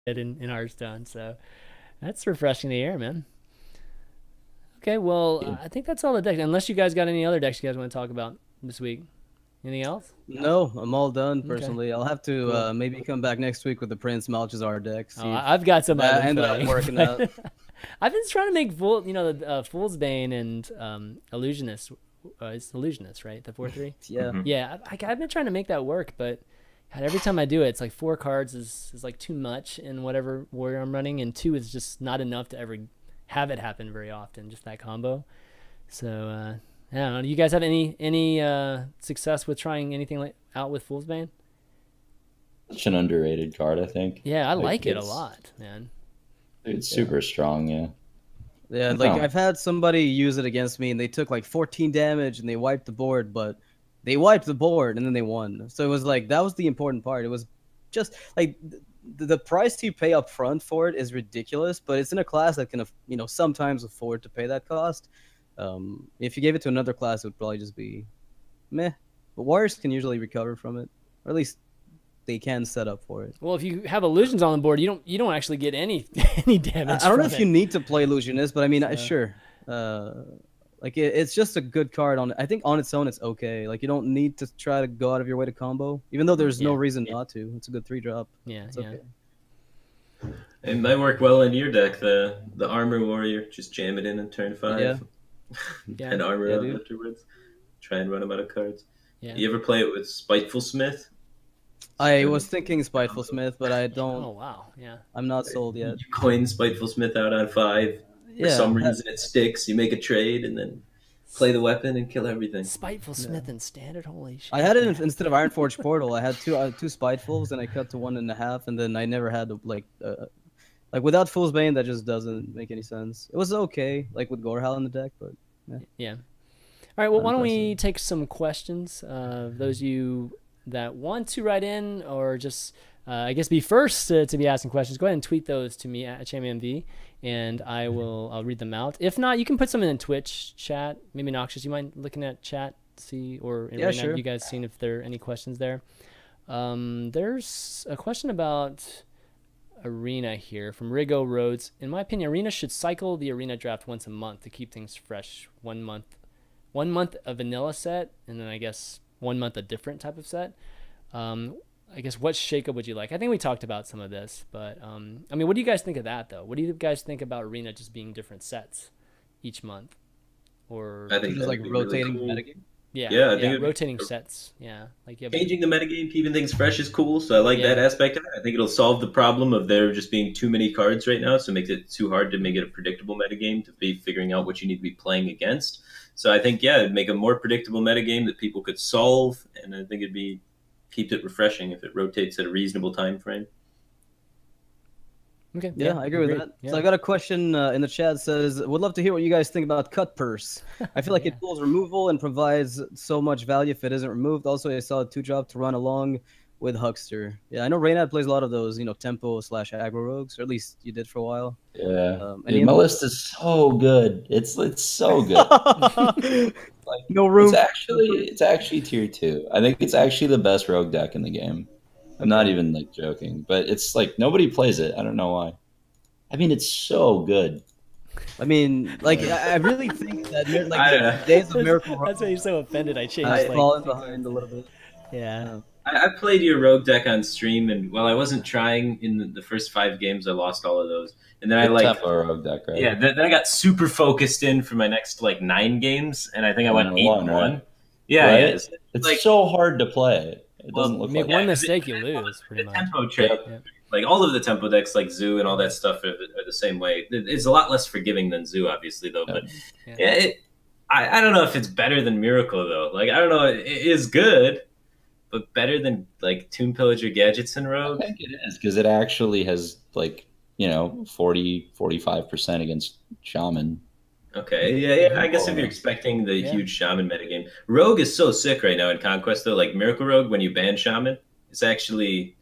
in Hearthstone. So that's refreshing to hear, man. Okay, well, Yeah. I think that's all the decks. Unless you guys got any other decks you guys want to talk about this week. Anything else? No, I'm all done Okay, personally. I'll have to cool. maybe come back next week with the Prince Malchazar deck. Oh, See if I've got some I've that been ended up playing. working out. But I've been trying to make full, the Fool's Bane and Illusionist. It's Illusionist, right? The 4/3. Yeah. Yeah, I've been trying to make that work, but God, every time I do it, it's like 4 cards is like too much in whatever warrior I'm running, and 2 is just not enough to ever have it happen very often. Just that combo. So I don't know. Do you guys have any success with trying anything like out with Fool's Bane? Such an underrated card, I think. Yeah, I like it a It's lot, man. it's super strong, yeah. Yeah, like No. I've had somebody use it against me and they took like 14 damage and they wiped the board, but they wiped the board and then they won. So it was like that was the important part. It was just like the price you pay up front for it is ridiculous, but it's in a class that can sometimes afford to pay that cost. If you gave it to another class, it would probably just be meh. But Warriors can usually recover from it, or at least they can set up for it. Well, if you have illusions on the board, you don't actually get any any damage. I don't know from if it. you need to play Illusionist, but I mean, So, sure. Like it's just a good card on. I think on its own, it's okay. Like you don't need to try to go out of your way to combo, even though there's no yeah, reason not to. It's a good 3-drop. yeah, It's yeah. okay. It might work well in your deck, the armor warrior. Just jam it in turn 5 Yeah. Yeah. and armor Yeah, up dude. afterwards. Try and run him out of cards. Yeah. You ever play it with Spiteful Smith? I was thinking Spiteful Smith, but I don't. Oh wow, yeah. I'm not sold yet. You coin Spiteful Smith out on 5. For Yeah, some reason it sticks. You make a trade and then play the weapon and kill everything. Spiteful Smith and standard. Holy shit. I had it instead of Ironforge Portal. I had two Spitefuls, and I cut to 1.5, and then I never had like without Fool's Bane. That just doesn't make any sense. It was okay, like with Gorehal in the deck, but Yeah. All right. Well, why don't we Unprecedented. take some questions? Those of you that want to write in, or just I guess be first to be asking questions, go ahead and tweet those to me at ChanManV, and I'll read them out. If not, you can put some in Twitch chat. Maybe Noxious, you mind looking at chat, see, or in Yeah, Reynad, sure. you guys seen if there are any questions there. There's a question about Arena here from Rigo Rhodes. In my opinion, Arena should cycle the Arena draft once a month to keep things fresh. 1 month a vanilla set, and then I guess 1 month a different type of set. I guess what shakeup would you like? I think we talked about some of this, but I mean, what do you guys think of that though? What do you guys think about Arena just being different sets each month, or I think just like that'd be really rotating cool. the metagame. Yeah, I think it'd be- rotating sets. Yeah, like yeah, Changing the metagame, keeping things fresh is cool. So I like Yeah. that aspect of it. I think it'll solve the problem of there just being too many cards right now. So it makes it too hard to make it a predictable metagame to be figuring out what you need to be playing against. So I think, yeah, it'd make a more predictable metagame that people could solve. And I think keeps it refreshing if it rotates at a reasonable time frame. okay, Yeah, I agree with agreed. that. Yeah. So I got a question in the chat. Says, would love to hear what you guys think about Cut Purse. I feel like Yeah. it pulls removal and provides so much value if it isn't removed. Also, I saw a 2-drop to run along with Huckster. Yeah, I know Reynad plays a lot of those, tempo/aggro rogues, or at least you did for a while. Yeah. Any Dude, my of list is so good. It's so good. Like No room. it's actually tier 2. I think it's actually the best rogue deck in the game. I'm not even like joking, but it's like nobody plays it. I don't know why. I mean, it's so good. I mean, like I really think that I don't the know. days of Miracle That's why you're so offended. I changed. I've like, fallen behind a little bit. yeah. I played your rogue deck on stream, and while I wasn't trying in the first 5 games, I lost all of those. And then I Good tempo rogue deck, right? yeah, then I got super focused in for my next 9 games, and I think I went 8-1. Right? Yeah, Right? yeah. It's like- so hard to play. It Well, doesn't look Make like one Yeah, 'cause mistake, it- you lose. Pretty The much. tempo trade, Yeah. like all of the tempo decks, like Zoo and all that stuff, are the same way. It's a lot less forgiving than Zoo, obviously, though. But Yeah. yeah, I don't know if it's better than Miracle though. Like I don't know, it is good, but better than like Tomb Pillager Gadgets and I Rogue. think it is because it actually has 40-45% against Shaman. Okay, yeah. I guess if you're expecting the Yeah. huge Shaman metagame, Rogue is so sick right now in Conquest though. Like Miracle Rogue, when you ban Shaman, it's actually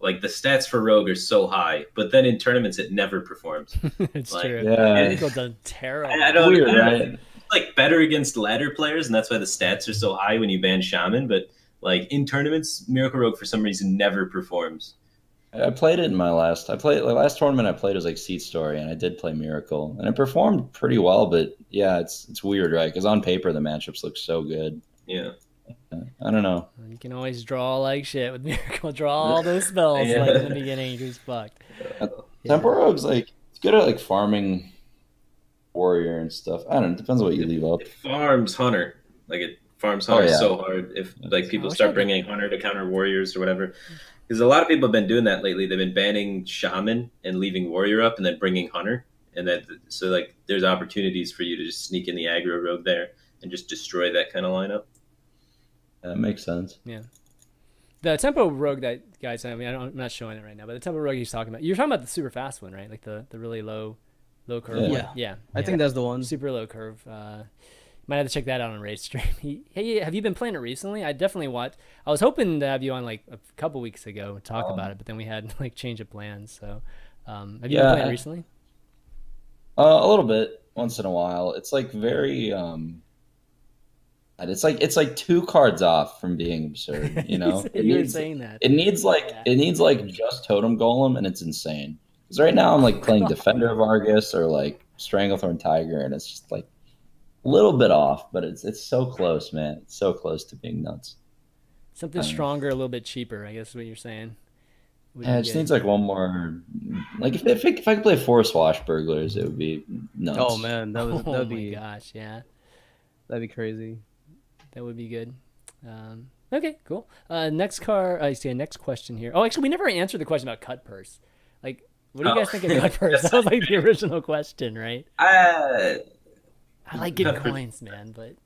like the stats for Rogue are so high, but then in tournaments it never performs. It's Like, true. Yeah. Miracle done terrible. I don't, Weird, I don't know. right? It's like better against ladder players, and that's why the stats are so high when you ban Shaman. But like in tournaments, Miracle Rogue for some reason never performs. I played it in my last. I played the last tournament I played was like Seat Story, and I did play Miracle, and it performed pretty well. But yeah, it's weird, right? Because on paper the matchups look so good. Yeah. I don't know. You can always draw like shit with Miracle. Draw all those spells like in the beginning. You're just fucked. Tempo Rogue's like it's good at like farming warrior and stuff. I don't know. It depends on what you leave up. It farms Hunter. Like it farms Hunter yeah. so hard. If like people start bringing Hunter to counter warriors or whatever. Because a lot of people have been doing that lately. They've been banning Shaman and leaving Warrior up and then bringing Hunter. And that so like there's opportunities for you to just sneak in the aggro rogue there and just destroy that kind of lineup. That makes sense. Yeah. The tempo rogue that guys, I mean, I'm not showing it right now, but the tempo rogue he's talking about, you're talking about the super fast one, right? Like the really low curve one. Yeah. I think that's the one. Super low curve. Might have to check that out on Raid stream. Hey, have you been playing it recently? I definitely watched. I was hoping to have you on like a couple weeks ago and talk about it, but then we had like change of plans. So, have you been playing it recently? A little bit, once in a while. It's like very. It's like 2 cards off from being absurd. You know, you were saying that. It needs like just Totem Golem, and it's insane. Because right now I'm like playing Defender of Argus or like Stranglethorn Tiger, and it's just like. Little bit off, but it's so close, man. It's so close to being nuts. Something stronger, a little bit cheaper, I guess is what you're saying. Yeah, it just needs like one more. Like if I could play 4 Swashbucklers, it would be nuts. Oh man, that'd be gosh, yeah, that'd be crazy. That would be good. Okay, cool. Next question here. Oh, actually, we never answered the question about cut purse. Like, what do you guys think of cut purse? That was like the original question, right? I like getting coins, man, but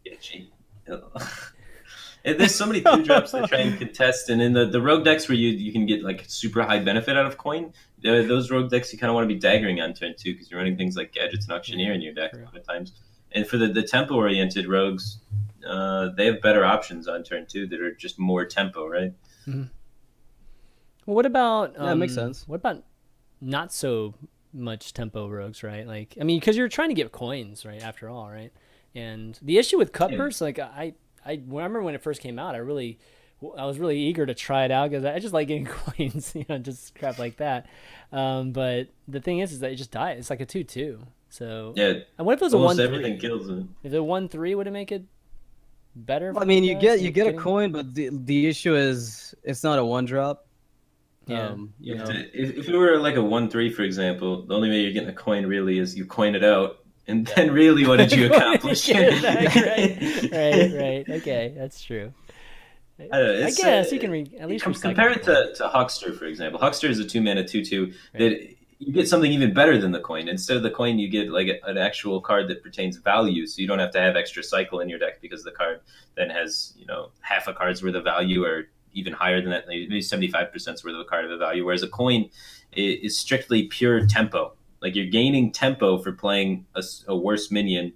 there's so many 2-drops that try and contest, and in the rogue decks where you can get like super high benefit out of coin, those rogue decks you kind of want to be daggering on turn 2 because you're running things like Gadgets and Auctioneer in your deck a lot of times. And for the tempo oriented rogues, they have better options on turn 2 that are just more tempo, right? Mm-hmm. Well, what about that makes sense. What about not so much tempo rogues, right? Like, I mean, because you're trying to get coins, right? After all, right? And the issue with cut purse, like I remember when it first came out, I was really eager to try it out because I just like getting coins, you know, just crap like that. But the thing is that it just died. It's like a 2/2. So yeah. And what if it was almost a 1/3? Everything kills it. If it 1/3, would it make it better? I mean, you get a coin, but the issue is it's not a 1-drop. Yeah. You know, if it were like a 1/3, for example, the only way you're getting a coin really is you coin it out, and then really, what did you accomplish? right. Okay, that's true. I guess you can at least compare it to Huckster, for example. Huckster is a 2-mana 2/2 that you get something even better than the coin. Instead of the coin, you get like an actual card that pertains value, so you don't have to have extra cycle in your deck because the card then has half a card's worth of value or even higher than that, maybe 75% worth of a card of a value, whereas a coin is strictly pure tempo. Like you're gaining tempo for playing a worse minion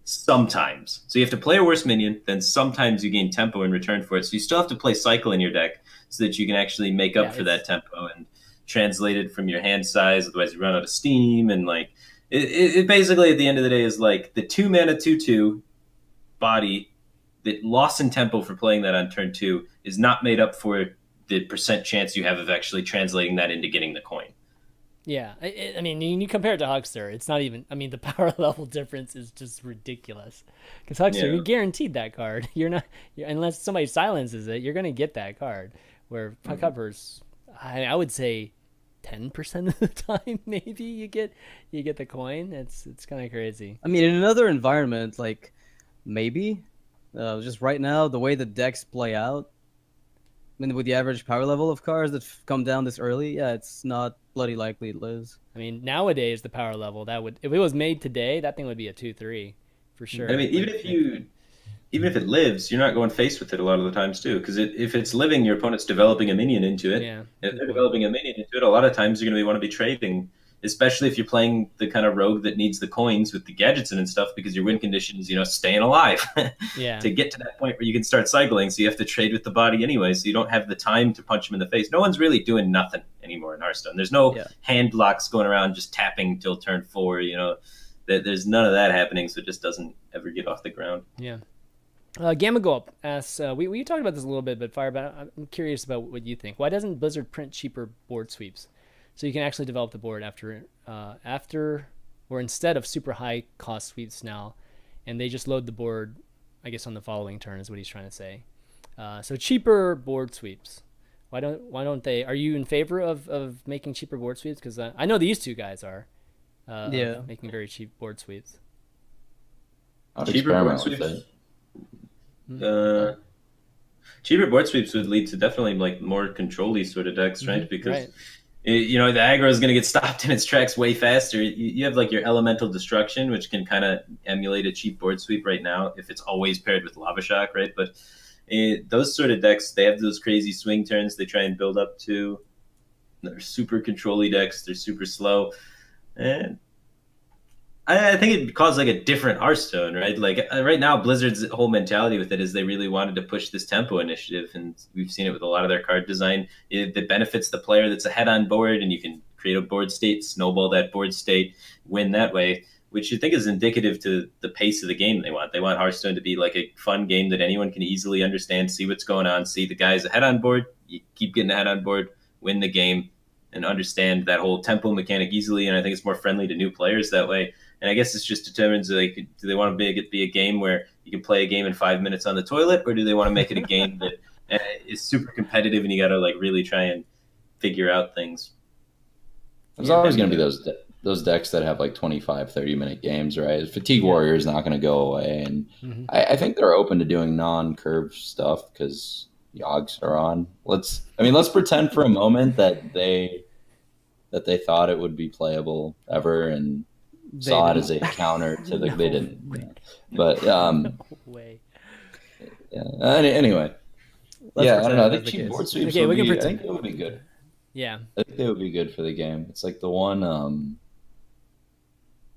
sometimes. So you have to play a worse minion, then sometimes you gain tempo in return for it. So you still have to play cycle in your deck so that you can actually make up for that tempo and translate it from your hand size, otherwise you run out of steam. And like it basically at the end of the day is like the 2-mana 2/2 body that loss in tempo for playing that on turn 2 is not made up for the percent chance you have of actually translating that into getting the coin. Yeah, I mean, you compare it to Huckster, it's not even. I mean, the power level difference is just ridiculous. Because Huckster, you're guaranteed that card. Unless somebody silences it, you're gonna get that card. Where cut purse, I would say 10% of the time, maybe you get the coin. It's kind of crazy. I mean, in another environment, like maybe. Just right now, the way the decks play out, I mean, with the average power level of cards that come down this early, yeah, it's not bloody likely it lives. I mean, nowadays the power level if it was made today, that thing would be a 2/3 for sure. I mean, even if it lives, you're not going face with it a lot of the times too, because if it's living, your opponent's developing a minion into it. Yeah. And if they're developing a minion into it, a lot of times you're going to want to be trading. Especially if you're playing the kind of rogue that needs the coins with the gadgets and stuff, because your win condition is, staying alive to get to that point where you can start cycling. So you have to trade with the body anyway. So you don't have the time to punch him in the face. No one's really doing nothing anymore in Hearthstone. There's no hand blocks going around just tapping till turn 4. There's none of that happening. So it just doesn't ever get off the ground. Yeah. Gamma Gulp asks, we talked about this a little bit, but Firebat, I'm curious about what you think. Why doesn't Blizzard print cheaper board sweeps so you can actually develop the board after or instead of super high cost sweeps now, and they just load the board, I guess, on the following turn is what he's trying to say. So cheaper board sweeps. Why don't they? Are you in favor of making cheaper board sweeps? Because I know these two guys are. Yeah, making very cheap board sweeps. I'd Cheaper board experiment with sweeps. it. Cheaper board sweeps would lead to definitely like more control-y sort of decks, right? Because Right. you know the aggro is going to get stopped in its tracks way faster. You have like your elemental destruction, which can kind of emulate a cheap board sweep right now if it's always paired with lava shock, right? But those sort of decks, they have those crazy swing turns they try and build up to. They're super control-y decks. They're super slow, and I think it caused like a different Hearthstone, right? Like right now, Blizzard's whole mentality with it is they really wanted to push this tempo initiative, and we've seen it with a lot of their card design. It benefits the player that's ahead on board, and you can create a board state, snowball that board state, win that way, which you think is indicative to the pace of the game they want. They want Hearthstone to be like a fun game that anyone can easily understand, see what's going on, see the guys ahead on board, you keep getting ahead on board, win the game, and understand that whole tempo mechanic easily. And I think it's more friendly to new players that way. And I guess it's just determines like, do they want to make it be a game where you can play a game in 5 minutes on the toilet, or do they want to make it a game that is super competitive and you got to like really try and figure out things? There's always going to be those decks that have like 25, 30-minute games, right? Fatigue Warrior is not going to go away. And I think they're open to doing non-curve stuff because Yogs are on. Let's pretend for a moment that they thought it would be playable ever and saw it as a counter to the. They didn't, but No way. yeah. Anyway, I don't know. I think cheap board sweeps Okay, we can I pretend. think it would be good. Yeah. I think they would be good for the game. It's like the one.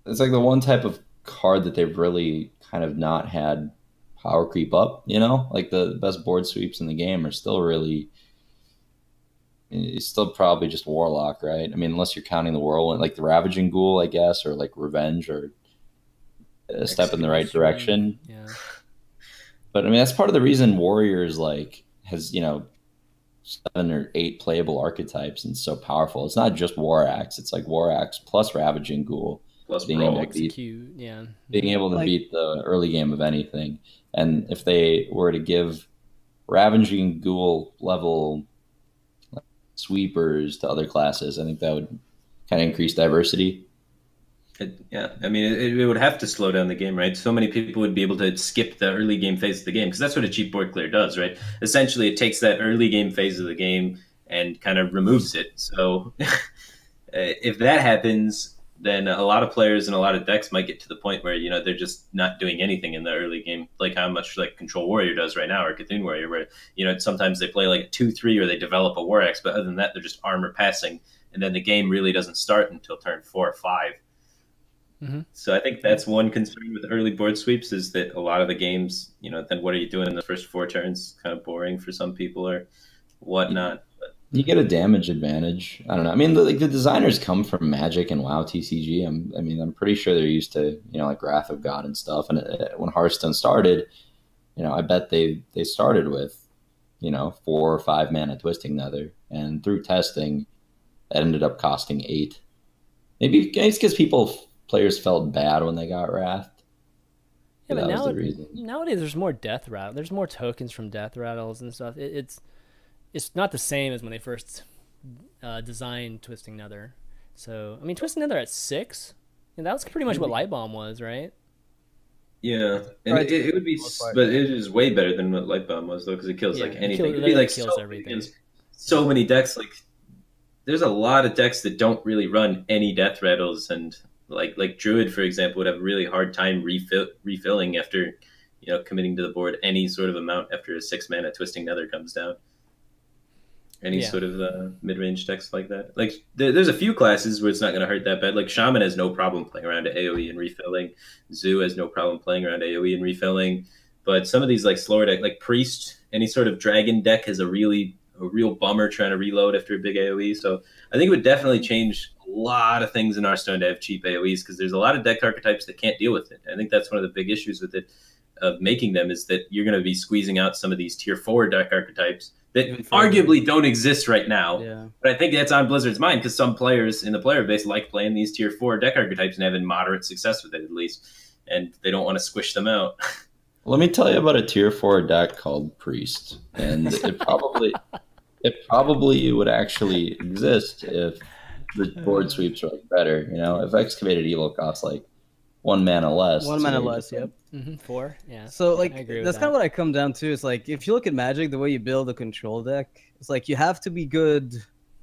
It's like the one type of card that they've really kind of not had power creep up. You know, like the best board sweeps in the game are still really. It's still probably just Warlock, right? I mean, unless you're counting the Whirlwind, like the Ravaging Ghoul, I guess, or like Revenge, or a step in the right direction. Yeah. But I mean, that's part of the reason Warriors like has 7 or 8 playable archetypes and it's so powerful. It's not just War Axe; it's like War Axe plus Ravaging Ghoul, Plus being Brawl. able to beat, Cute. Yeah. being able to Like- beat the early game of anything. And if they were to give Ravaging Ghoul level sweepers to other classes, I think that would kind of increase diversity. I mean, it would have to slow down the game, right? So many people would be able to skip the early game phase of the game because that's what a cheap board clear does, right? Essentially, it takes that early game phase of the game and kind of removes it. So if that happens, then a lot of players and a lot of decks might get to the point where, they're just not doing anything in the early game, like how much like Control Warrior does right now or Cthulhu Warrior, where, sometimes they play like a 2-3 or they develop a War Axe, but other than that, they're just armor passing. And then the game really doesn't start until turn 4 or 5. So I think that's one concern with early board sweeps is that a lot of the games, then what are you doing in the first 4 turns? Kind of boring for some people or whatnot. But You get a damage advantage. I don't know. I mean, the designers come from Magic and WoW TCG. I'm pretty sure they're used to, like Wrath of God and stuff. And when Hearthstone started, I bet they started with, 4 or 5 mana Twisting Nether. And through testing, that ended up costing 8. Maybe it's because players felt bad when they got Wrathed. Yeah, but That was the reason. nowadays there's more death rattle. There's more tokens from death rattles and stuff. It's not the same as when they first designed Twisting Nether. So I mean, Twisting Nether at 6, and that was pretty much what Light Bomb was, right? yeah, and Right. it would be, but it is way better than what Light Bomb was though, because it kills Yeah, like it anything. kill- It'd be like kills so, everything. against so many decks. Like there's a lot of decks that don't really run any death rattles, and like Druid, for example, would have a really hard time refilling after committing to the board any sort of amount after a 6 mana Twisting Nether comes down. Any Yeah. sort of mid-range decks like that. Like there's a few classes where it's not going to hurt that bad. Like Shaman has no problem playing around to AoE and refilling. Zoo has no problem playing around AoE and refilling. But some of these like slower deck, like Priest, any sort of dragon deck has a real bummer trying to reload after a big AoE. So I think it would definitely change a lot of things in Hearthstone to have cheap AoEs because there's a lot of deck archetypes that can't deal with it. I think that's one of the big issues with it. of making them is that you're going to be squeezing out some of these tier 4 deck archetypes that Even further. arguably don't exist right now. Yeah. But I think that's on Blizzard's mind because some players in the player base like playing these tier 4 deck archetypes and having moderate success with it at least, and they don't want to squish them out. Let me tell you about a tier 4 deck called Priest, and it probably would actually exist if the board sweeps were like better. You know, if Excavated Evil costs like 1 mana less. 1 mana less, yep. 4, yeah. So like I agree with that's kind of what I come down to. It's like if you look at Magic, the way you build a control deck, it's like you have to be good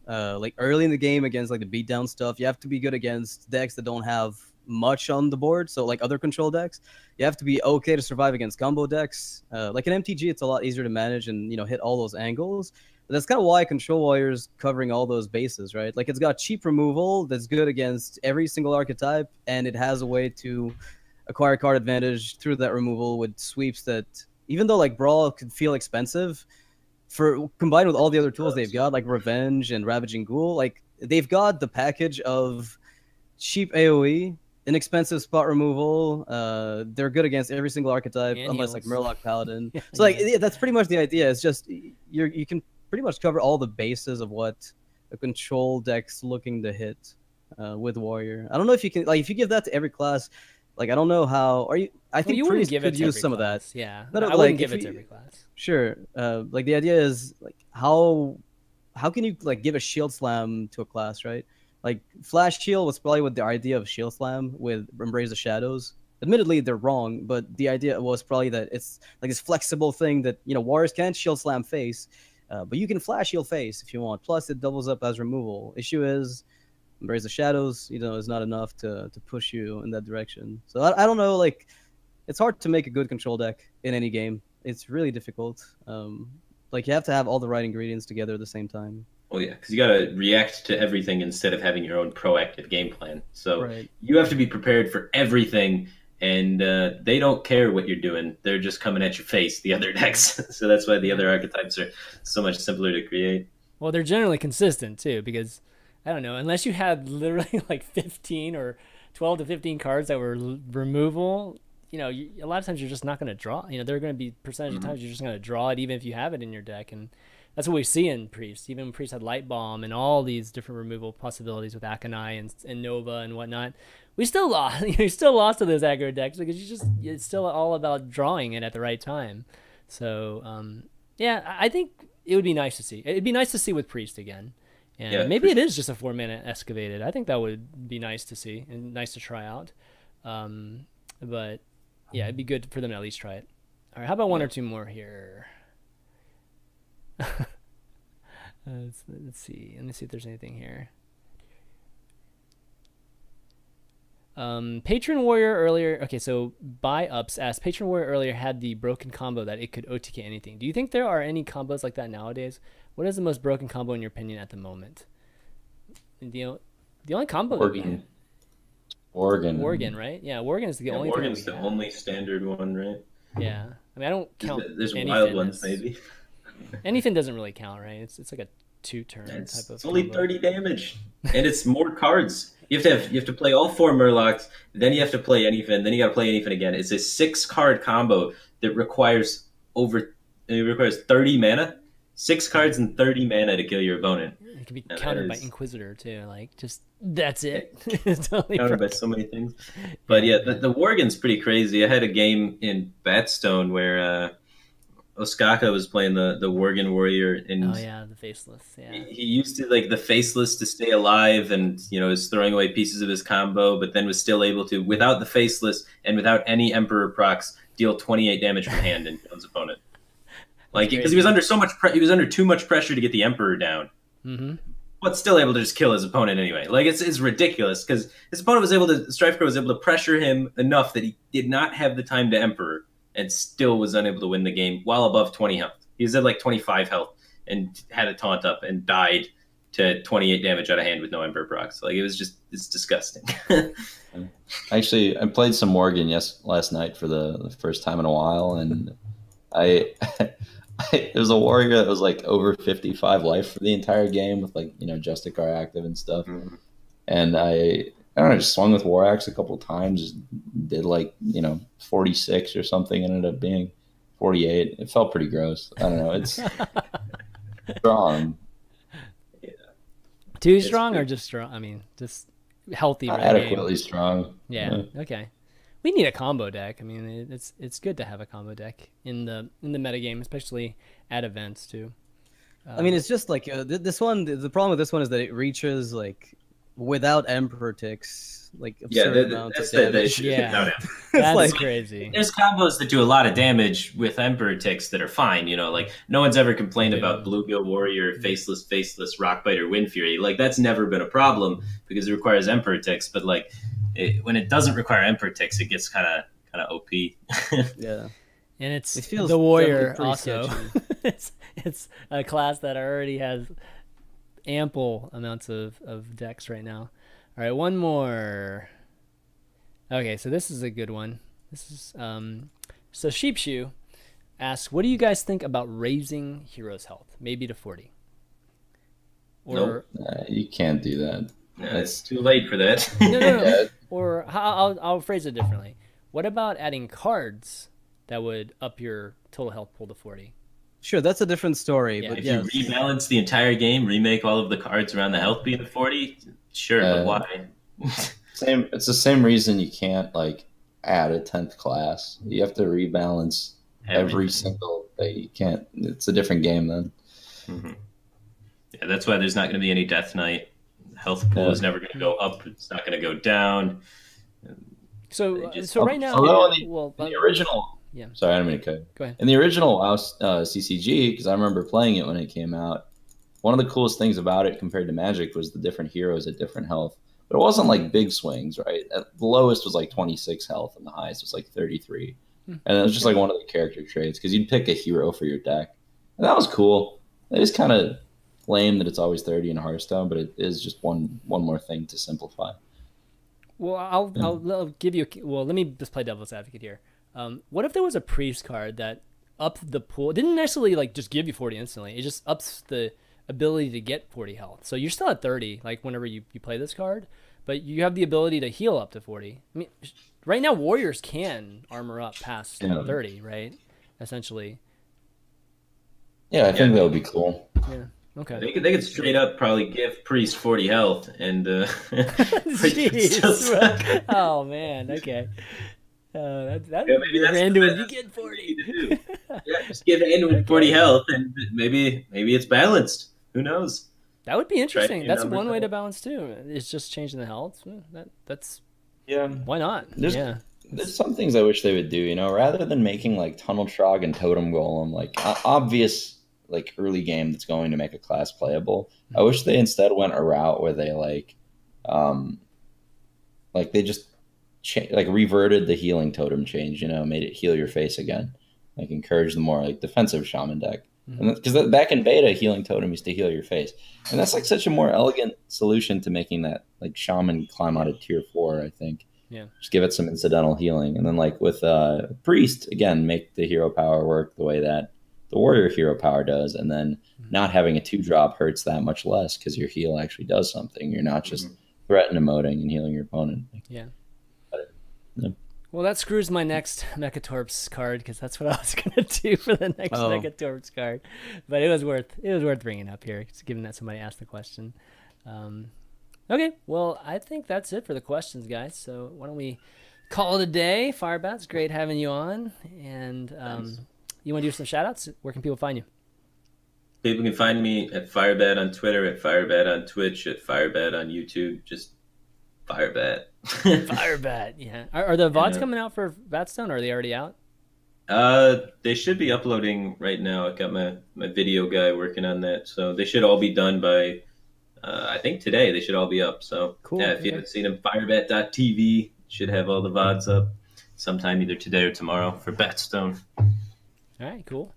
like early in the game against like the beatdown stuff. You have to be good against decks that don't have much on the board, so like other control decks. You have to be okay to survive against combo decks. Like an MTG, it's a lot easier to manage and hit all those angles. But that's kind of why Control Warrior's covering all those bases, right? Like it's got cheap removal that's good against every single archetype, and it has a way to acquire card advantage through that removal with sweeps that, even though like Brawl could feel expensive, for combined with all the other tools they've got, like Revenge and Ravaging Ghoul, like they've got the package of cheap AoE, inexpensive spot removal. They're good against every single archetype, And unless heals. like Murloc Paladin. So like that's pretty much the idea. It's just you can pretty much cover all the bases of what a control deck's looking to hit with Warrior. I don't know if you can, like, if you give that to every class, like I don't know how. Are you? I think you wouldn't Priest give it could to use every some class. of that. Yeah, No, I like, wouldn't give if it to you- every class. Sure. Like the idea is like how can you like give a shield slam to a class, right? Like Flash Shield was probably with the idea of shield slam with Embrace the Shadows. Admittedly, they're wrong, but the idea was probably that it's like this flexible thing that warriors can't shield slam face, but you can flash shield face if you want. Plus, it doubles up as removal. Issue is Embrace the Shadows, is not enough to push you in that direction. So I don't know, like it's hard to make a good control deck in any game. It's really difficult. Like you have to have all the right ingredients together at the same time. Well, yeah, because you got to react to everything instead of having your own proactive game plan. So Right. you have to be prepared for everything, and they don't care what you're doing. They're just coming at your face, the other decks. So that's why the other archetypes are so much simpler to create. Well, they're generally consistent too, because I don't know, unless you had literally like 15 or 12 to 15 cards that were removal, a lot of times you're just not going to draw. There are going to be percentage of times you're just going to draw it, even if you have it in your deck, and that's what we see in Priest. Even when Priest had Light Bomb and all these different removal possibilities with Akanai and Nova and whatnot, we still lost. You still lost to those aggro decks because it's still all about drawing it at the right time. So yeah, I think it would be nice to see. It'd be nice to see with Priest again. And Yeah, maybe it is just a 4-mana excavated. I think that would be nice to see and nice to try out. But yeah, it'd be good for them to at least try it. All right, how about one or two more here? Let's see. Let me see if there's anything here. Patron Warrior earlier. Okay, so Buy Ups asked, Patron Warrior earlier had the broken combo that it could OTK anything. Do you think there are any combos like that nowadays? What is the most broken combo in your opinion at the moment? The only combo that we have. Worgen, right? Yeah, Worgen is the only thing. Morgan's the only standard one, right? Yeah, I mean, I don't count. There's anything wild ones, maybe. Anything doesn't really count, right? It's like a 2-turn type of. It's only combo. 30 damage, and it's more cards. You have to play all 4 Murlocs, then you have to play anything, then you got to play anything again. It's a 6-card combo that requires 30 mana, 6 cards and 30 mana to kill your opponent. It can be countered by Inquisitor too. Like just that's it. It's totally Countered by broken. so many things. But yeah, the Worgen's pretty crazy. I had a game in Batstone where Osaka was playing the Worgen Warrior, and Oh yeah, the faceless. Yeah. he used to like the faceless to stay alive, and is throwing away pieces of his combo, but then was still able to, without the faceless and without any Emperor procs, deal 28 damage from hand and kill his opponent. Like because he was under he was under too much pressure to get the Emperor down, but still able to just kill his opponent anyway. Like it's ridiculous because his opponent was able to, Strifecrow was able to pressure him enough that he did not have the time to Emperor, and still was unable to win the game while above 20 health. He was at like 25 health and had a taunt up and died to 28 damage out of hand with no Emperor procs. Like it's disgusting. Actually, I played some Morgan last night for the first time in a while, and it was a warrior that was like over 55 life for the entire game with like Justicar active and stuff. And I I don't know, just swung with War Axe a couple times, did like, 46 or something, ended up being 48. It felt pretty gross. I don't know. It's strong. Too strong or just strong? I mean, just healthy. Adequately strong. Yeah. Okay. We need a combo deck. I mean, it's good to have a combo deck in the metagame, especially at events too. I mean, it's just like this one. The problem with this one is that it reaches like without Emperor ticks, like absurd amounts of damage. Yeah, that's like, crazy. There's combos that do a lot of damage with Emperor ticks that are fine. Like no one's ever complained about Bluegill Warrior, Faceless, Rockbiter, Wind Fury. Like that's never been a problem because it requires Emperor ticks. But like when it doesn't require Emperor ticks, it gets kind of OP. Yeah, and it feels the warrior also. It's a class that already has ample amounts of decks right now. All right, one more. Okay, so this is a good one. This is so Sheepshoe asks, what do you guys think about raising heroes' health, maybe to 40? Or nope. You can't do that. It's too late for that. No. Or I'll phrase it differently. What about adding cards that would up your total health pool to 40? Sure, that's a different story. Yeah. But if you rebalance the entire game, remake all of the cards around the health being at 40, sure, but why? It's the same reason you can't like add a 10th class. You have to rebalance every single day. You can't. It's a different game then. Mm-hmm. Yeah, that's why there's not going to be any Death Knight. Health pool is never going to go up. It's not going to go down. So right now, the original. Yeah. Sorry, I don't mean to cut. Go ahead. In the original CCG, because I remember playing it when it came out, one of the coolest things about it compared to Magic was the different heroes at different health. But it wasn't like big swings, right? The lowest was like 26 health, and the highest was like 33. And it was just like one of the character traits, because you'd pick a hero for your deck. And that was cool. It is kind of lame that it's always 30 in Hearthstone, but it is just one more thing to simplify. Well, I'll give you. Let me just play devil's advocate here. What if there was a priest card that upped the pool? It didn't necessarily like just give you 40 instantly. It just ups the ability to get 40 health. So you're still at 30, like whenever you play this card, but you have the ability to heal up to 40. I mean, right now warriors can armor up past 30, right? Essentially. Yeah, I think that would be cool. Yeah. Okay. They could straight up probably give priest 40 health and Jeez, oh man, okay. Anduin, you get 40. Yeah, just give Anduin 40 health, and maybe it's balanced. Who knows? That would be interesting. That's one way to balance too. It's just changing the health. That's why not? There's some things I wish they would do. Rather than making like Tunnel Trog and Totem Golem like obvious like early game that's going to make a class playable. I wish they instead went a route where they like they just reverted the healing totem change, made it heal your face again, like encourage the more like defensive shaman deck. And because back in beta, healing totem used to heal your face, and that's like such a more elegant solution to making that like shaman climb out of tier 4. I think. Yeah. Just give it some incidental healing, and then like with priest again, make the hero power work the way that the warrior hero power does, and then not having a 2-drop hurts that much less because your heal actually does something. You're not just threat and emoting and healing your opponent. Yeah. Well, that screws my next Mechatorps card, because that's what I was gonna do for the next Mechatorps card. But it was worth bringing up here, given that somebody asked the question. Okay, well, I think that's it for the questions, guys. So why don't we call it a day? Firebat, it's great having you on, and you want to do some shout-outs? Where can people find you? People can find me at Firebat on Twitter, at Firebat on Twitch, at Firebat on YouTube. Just Firebat. Firebat, yeah. Are the VODs coming out for Batstone, or are they already out? They should be uploading right now. I got my video guy working on that, so they should all be done by, I think today. They should all be up. So cool. Yeah, if you haven't seen them, firebat.tv should have all the VODs up sometime either today or tomorrow for Batstone. All right, cool.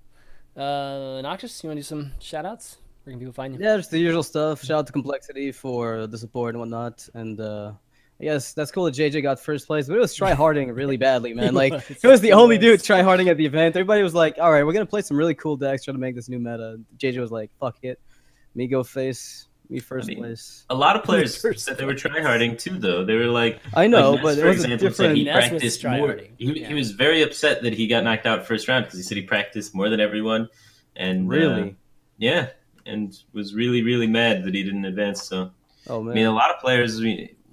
Noxious, you want to do some shout-outs? Where can people find you? Yeah, just the usual stuff. Shout out to Complexity for the support and whatnot. And I guess that's cool that JJ got first place, but it was tryharding really badly, man. Like, he was the only dude tryharding at the event. Everybody was like, all right, we're going to play some really cool decks, try to make this new meta. JJ was like, fuck it. Me go face me first I mean, place. A lot of players First said they were place. tryharding too, though. They were like, I know, like Ness, but it for was a example, said he different. Ness was practiced more. tryharding. He Yeah. was very upset that he got knocked out first round because he said he practiced more than everyone, and Really? yeah, and was really really mad that he didn't advance. So Oh I mean, a man. lot of players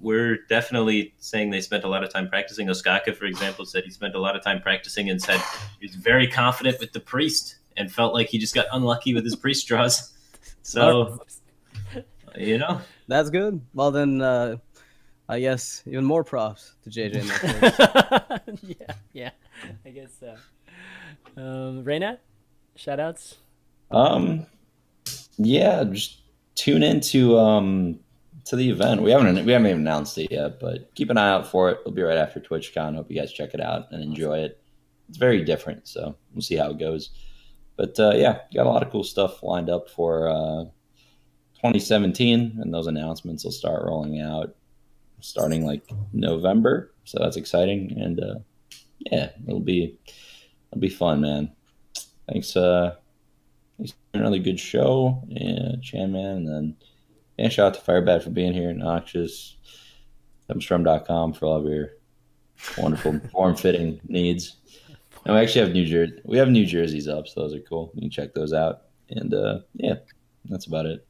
were definitely saying they spent a lot of time practicing. Osaka, for example, said he spent a lot of time practicing and said he was very confident with the priest and felt like he just got unlucky with his priest draws. So, you know, That's good. Well then, I guess even more props to JJ in that case. yeah, I guess so. Reynad, shout outs. Yeah, just tune into to the event. We haven't even announced it yet, but keep an eye out for it. It'll be right after TwitchCon. Hope you guys check it out and enjoy it. It's very different, so we'll see how it goes. But yeah, got a lot of cool stuff lined up for 2017, and those announcements will start rolling out starting like November. So that's exciting, and yeah, it'll be fun, man. Thanks. Thanks for another good show, ChanManV, and then yeah, shout out to Firebat for being here, Noxious, Dumbstrum.com for all of your wonderful form-fitting needs. And we have new jerseys up, so those are cool. You can check those out. And yeah, that's about it.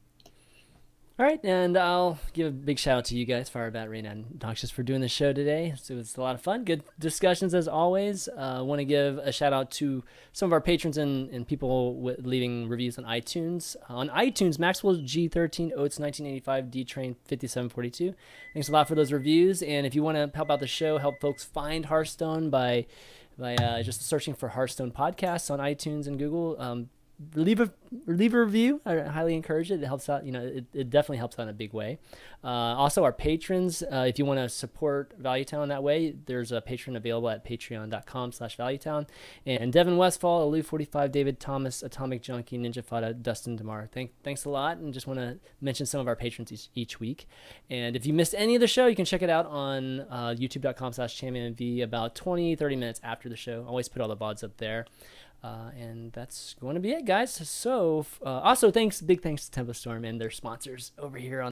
All right, and I'll give a big shout out to you guys, Firebat, Reynad, and Noxious, for doing the show today. So it's a lot of fun. Good discussions as always. I want to give a shout out to some of our patrons and people leaving reviews on iTunes. On iTunes, Maxwell G13, Oates 1985, D Train 5742. Thanks a lot for those reviews. And if you want to help out the show, help folks find Hearthstone by just searching for Hearthstone podcasts on iTunes and Google. Leave a review. I highly encourage it. It helps out. It definitely helps out in a big way. Also, our patrons, if you want to support Valuetown that way, there's a patron available at patreon.com/Valuetown. And Devin Westfall, Alou 45, David Thomas, Atomic Junkie, Ninja Fada, Dustin DeMar. Thanks a lot, and just want to mention some of our patrons each week. And if you missed any of the show, you can check it out on youtube.com/ChanManV about 20-30 minutes after the show. I always put all the VODs up there. And that's going to be it, guys. So, also big thanks to Tempo Storm and their sponsors over here on